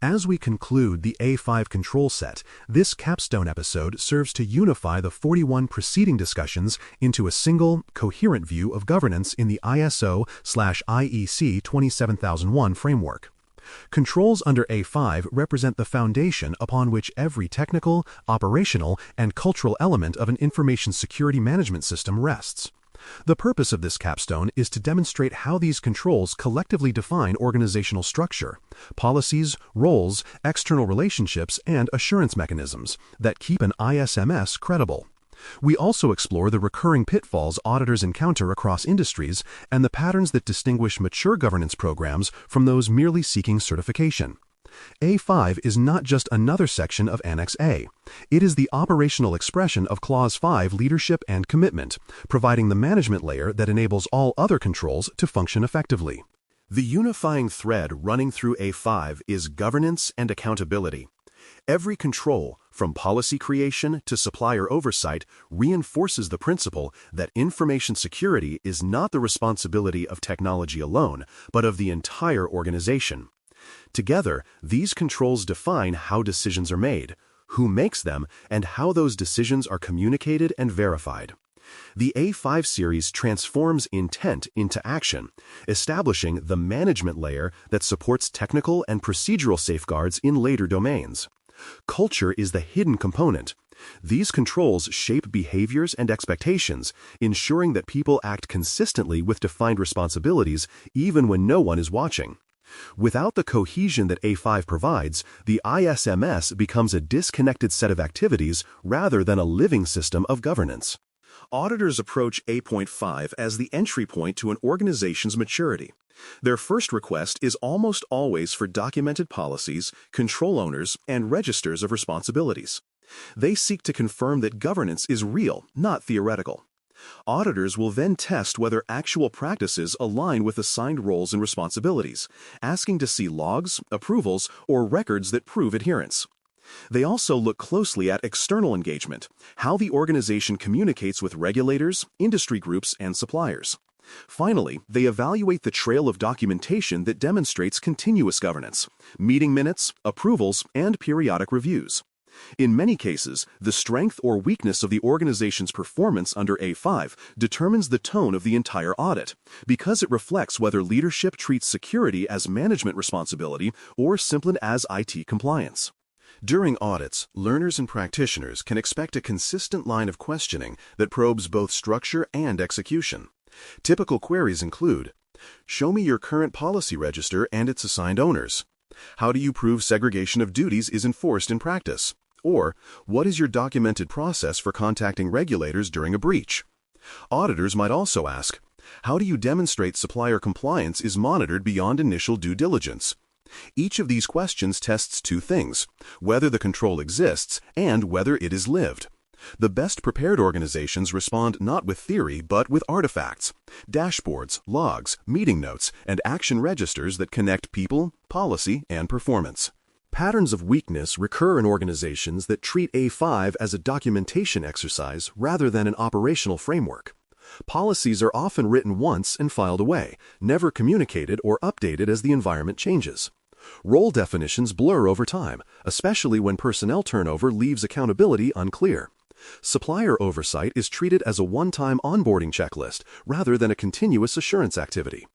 As we conclude the A5 control set, this capstone episode serves to unify the 41 preceding discussions into a single, coherent view of governance in the ISO/IEC 27001 framework. Controls under A5 represent the foundation upon which every technical, operational, and cultural element of an information security management system rests. The purpose of this capstone is to demonstrate how these controls collectively define organizational structure, policies, roles, external relationships, and assurance mechanisms that keep an ISMS credible. We also explore the recurring pitfalls auditors encounter across industries and the patterns that distinguish mature governance programs from those merely seeking certification. A5 is not just another section of Annex A. It is the operational expression of Clause 5 leadership and commitment, providing the management layer that enables all other controls to function effectively. The unifying thread running through A5 is governance and accountability. Every control, from policy creation to supplier oversight, reinforces the principle that information security is not the responsibility of technology alone, but of the entire organization. Together, these controls define how decisions are made, who makes them, and how those decisions are communicated and verified. The A5 series transforms intent into action, establishing the management layer that supports technical and procedural safeguards in later domains. Culture is the hidden component. These controls shape behaviors and expectations, ensuring that people act consistently with defined responsibilities even when no one is watching. Without the cohesion that A5 provides, the ISMS becomes a disconnected set of activities rather than a living system of governance. Auditors approach A.5 as the entry point to an organization's maturity. Their first request is almost always for documented policies, control owners, and registers of responsibilities. They seek to confirm that governance is real, not theoretical. Auditors will then test whether actual practices align with assigned roles and responsibilities, asking to see logs, approvals, or records that prove adherence. They also look closely at external engagement, how the organization communicates with regulators, industry groups, and suppliers. Finally, they evaluate the trail of documentation that demonstrates continuous governance, meeting minutes, approvals, and periodic reviews. In many cases, the strength or weakness of the organization's performance under A5 determines the tone of the entire audit, because it reflects whether leadership treats security as management responsibility or simply as IT compliance. During audits, learners and practitioners can expect a consistent line of questioning that probes both structure and execution. Typical queries include: show me your current policy register and its assigned owners. How do you prove segregation of duties is enforced in practice? Or, what is your documented process for contacting regulators during a breach? Auditors might also ask, how do you demonstrate supplier compliance is monitored beyond initial due diligence? Each of these questions tests two things: whether the control exists and whether it is lived. The best prepared organizations respond not with theory but with artifacts, dashboards, logs, meeting notes, and action registers that connect people, policy, and performance. Patterns of weakness recur in organizations that treat A5 as a documentation exercise rather than an operational framework. Policies are often written once and filed away, never communicated or updated as the environment changes. Role definitions blur over time, especially when personnel turnover leaves accountability unclear. Supplier oversight is treated as a one-time onboarding checklist rather than a continuous assurance activity.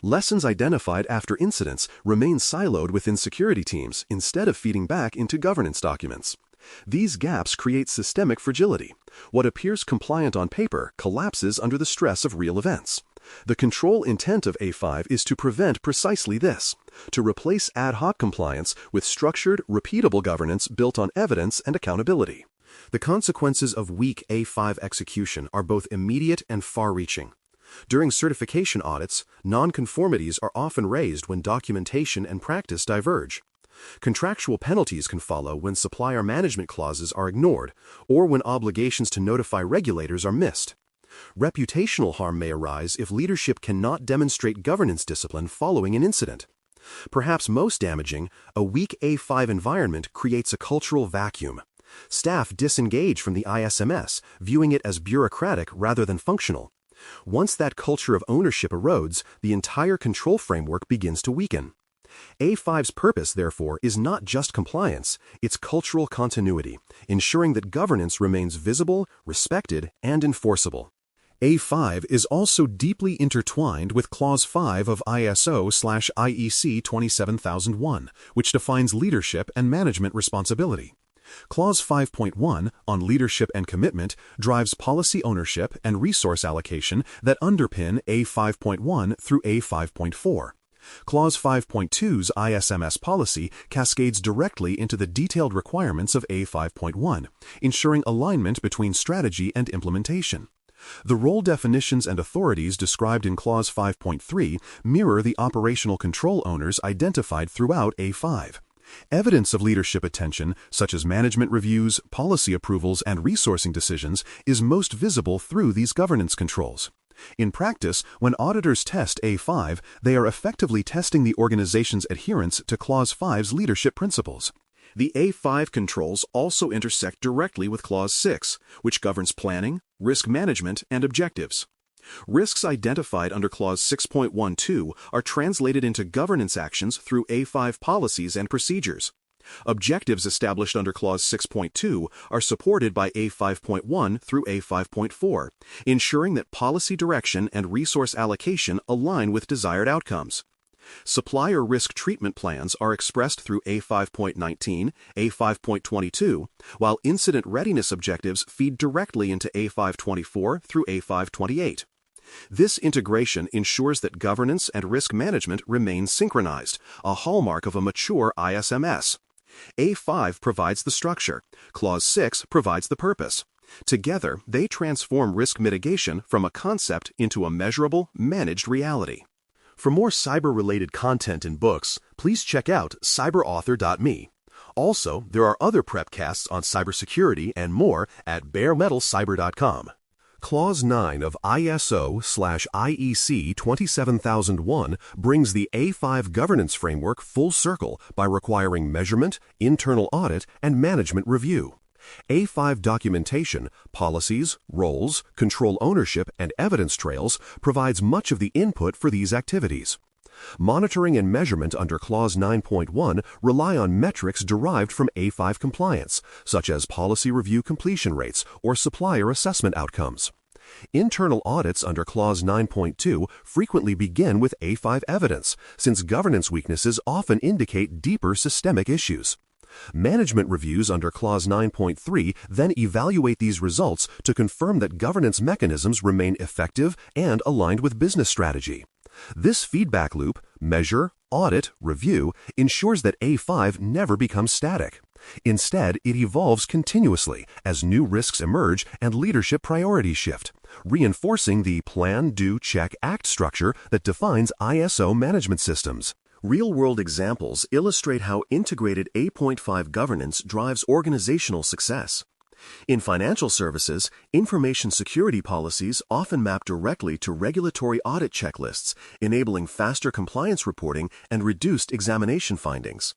Lessons identified after incidents remain siloed within security teams instead of feeding back into governance documents. These gaps create systemic fragility. What appears compliant on paper collapses under the stress of real events. The control intent of A5 is to prevent precisely this, to replace ad hoc compliance with structured, repeatable governance built on evidence and accountability. The consequences of weak A5 execution are both immediate and far-reaching. During certification audits, nonconformities are often raised when documentation and practice diverge. Contractual penalties can follow when supplier management clauses are ignored or when obligations to notify regulators are missed. Reputational harm may arise if leadership cannot demonstrate governance discipline following an incident. Perhaps most damaging, a weak A5 environment creates a cultural vacuum. Staff disengage from the ISMS, viewing it as bureaucratic rather than functional. Once that culture of ownership erodes, the entire control framework begins to weaken. A5's purpose, therefore, is not just compliance, it's cultural continuity, ensuring that governance remains visible, respected, and enforceable. A5 is also deeply intertwined with Clause 5 of ISO/IEC 27001, which defines leadership and management responsibility. Clause 5.1 on leadership and commitment drives policy ownership and resource allocation that underpin A5.1 through A5.4. Clause 5.2's ISMS policy cascades directly into the detailed requirements of A5.1, ensuring alignment between strategy and implementation. The role definitions and authorities described in Clause 5.3 mirror the operational control owners identified throughout A5. Evidence of leadership attention, such as management reviews, policy approvals, and resourcing decisions, is most visible through these governance controls. In practice, when auditors test A5, they are effectively testing the organization's adherence to Clause 5's leadership principles. The A5 controls also intersect directly with Clause 6, which governs planning, risk management, and objectives. Risks identified under Clause 6.12 are translated into governance actions through A5 policies and procedures. Objectives established under Clause 6.2 are supported by A5.1 through A5.4, ensuring that policy direction and resource allocation align with desired outcomes. Supplier risk treatment plans are expressed through A5.19, A5.22, while incident readiness objectives feed directly into A5.24 through A5.28. This integration ensures that governance and risk management remain synchronized, a hallmark of a mature ISMS. A5 provides the structure, Clause 6 provides the purpose. Together, they transform risk mitigation from a concept into a measurable, managed reality. For more cyber-related content and books, please check out cyberauthor.me. Also, there are other prepcasts on cybersecurity and more at baremetalcyber.com. Clause 9 of ISO/IEC 27001 brings the A5 governance framework full circle by requiring measurement, internal audit, and management review. A5 documentation, policies, roles, control ownership, and evidence trails provides much of the input for these activities. Monitoring and measurement under Clause 9.1 rely on metrics derived from A5 compliance, such as policy review completion rates or supplier assessment outcomes. Internal audits under Clause 9.2 frequently begin with A5 evidence, since governance weaknesses often indicate deeper systemic issues. Management reviews under Clause 9.3 then evaluate these results to confirm that governance mechanisms remain effective and aligned with business strategy. This feedback loop, measure, audit, review, ensures that A5 never becomes static. Instead, it evolves continuously as new risks emerge and leadership priorities shift, reinforcing the plan, do, check, act structure that defines ISO management systems. Real-world examples illustrate how integrated A.5 governance drives organizational success. In financial services, information security policies often map directly to regulatory audit checklists, enabling faster compliance reporting and reduced examination findings.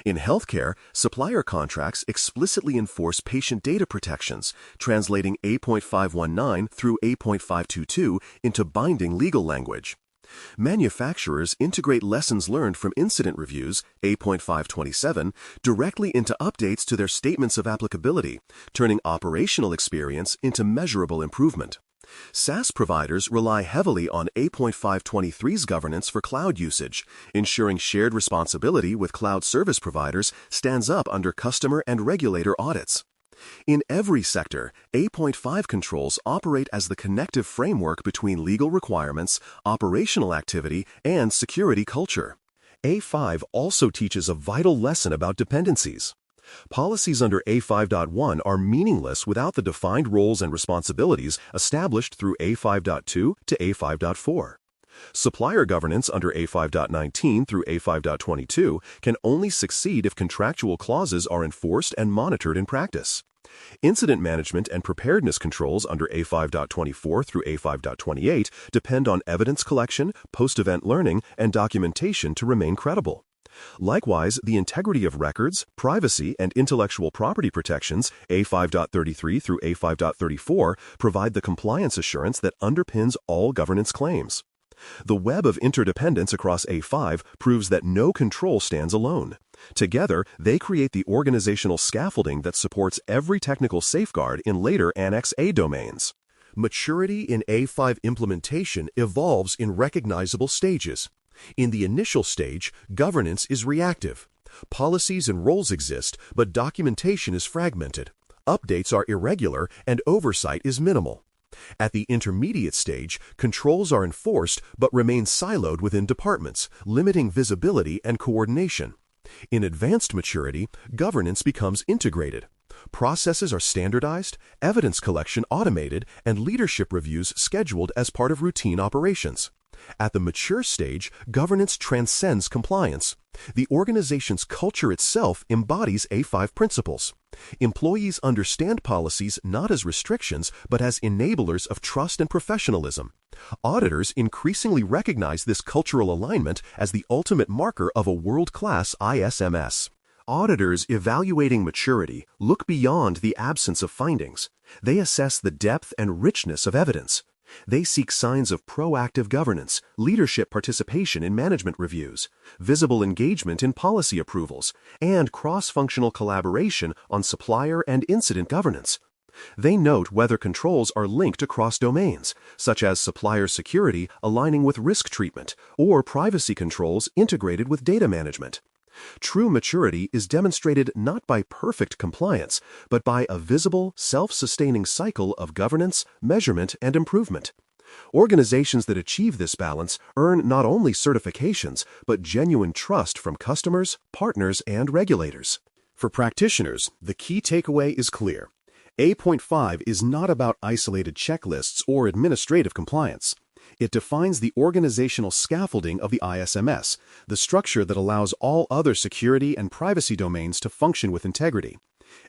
In healthcare, supplier contracts explicitly enforce patient data protections, translating A.519 through A.522 into binding legal language. Manufacturers integrate lessons learned from incident reviews, A.527, directly into updates to their statements of applicability, turning operational experience into measurable improvement. SaaS providers rely heavily on A.523's governance for cloud usage, ensuring shared responsibility with cloud service providers stands up under customer and regulator audits. In every sector, A.5 controls operate as the connective framework between legal requirements, operational activity, and security culture. A5 also teaches a vital lesson about dependencies. Policies under A5.1 are meaningless without the defined roles and responsibilities established through A5.2 to A5.4. Supplier governance under A5.19 through A5.22 can only succeed if contractual clauses are enforced and monitored in practice. Incident management and preparedness controls under A5.24 through A5.28 depend on evidence collection, post-event learning, and documentation to remain credible. Likewise, the integrity of records, privacy, and intellectual property protections, A5.33 through A5.34, provide the compliance assurance that underpins all governance claims. The web of interdependence across A5 proves that no control stands alone. Together, they create the organizational scaffolding that supports every technical safeguard in later Annex A domains. Maturity in A5 implementation evolves in recognizable stages. In the initial stage, governance is reactive. Policies and roles exist, but documentation is fragmented. Updates are irregular, and oversight is minimal. At the intermediate stage, controls are enforced but remain siloed within departments, limiting visibility and coordination. In advanced maturity, governance becomes integrated. Processes are standardized, evidence collection automated, and leadership reviews scheduled as part of routine operations. At the mature stage, governance transcends compliance. The organization's culture itself embodies A5 principles. Employees understand policies not as restrictions, but as enablers of trust and professionalism. Auditors increasingly recognize this cultural alignment as the ultimate marker of a world-class ISMS. Auditors evaluating maturity look beyond the absence of findings. They assess the depth and richness of evidence. They seek signs of proactive governance, leadership participation in management reviews, visible engagement in policy approvals, and cross-functional collaboration on supplier and incident governance. They note whether controls are linked across domains, such as supplier security aligning with risk treatment, or privacy controls integrated with data management. True maturity is demonstrated not by perfect compliance, but by a visible, self-sustaining cycle of governance, measurement, and improvement. Organizations that achieve this balance earn not only certifications, but genuine trust from customers, partners, and regulators. For practitioners, the key takeaway is clear. A.5 is not about isolated checklists or administrative compliance. It defines the organizational scaffolding of the ISMS, the structure that allows all other security and privacy domains to function with integrity.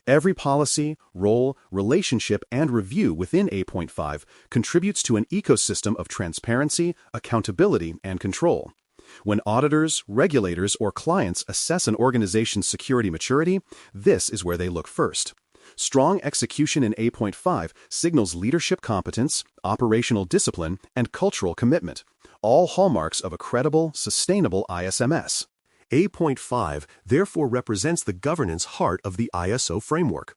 Every policy, role, relationship, and review within A.5 contributes to an ecosystem of transparency, accountability, and control. When auditors, regulators, or clients assess an organization's security maturity, this is where they look first. Strong execution in A.5 signals leadership competence, operational discipline, and cultural commitment, all hallmarks of a credible, sustainable ISMS. A.5 therefore represents the governance heart of the ISO framework.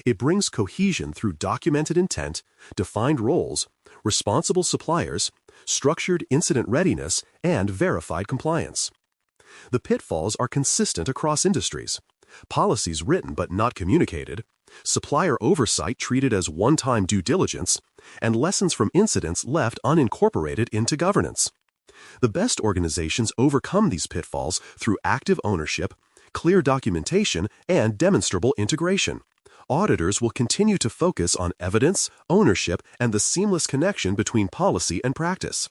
It brings cohesion through documented intent, defined roles, responsible suppliers, structured incident readiness, and verified compliance. The pitfalls are consistent across industries. Policies written but not communicated, supplier oversight treated as one-time due diligence, and lessons from incidents left unincorporated into governance. The best organizations overcome these pitfalls through active ownership, clear documentation, and demonstrable integration. Auditors will continue to focus on evidence, ownership, and the seamless connection between policy and practice.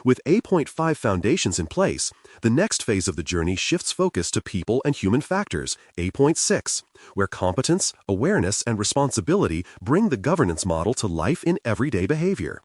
With A.5 foundations in place, the next phase of the journey shifts focus to people and human factors, A.6, where competence, awareness, and responsibility bring the governance model to life in everyday behavior.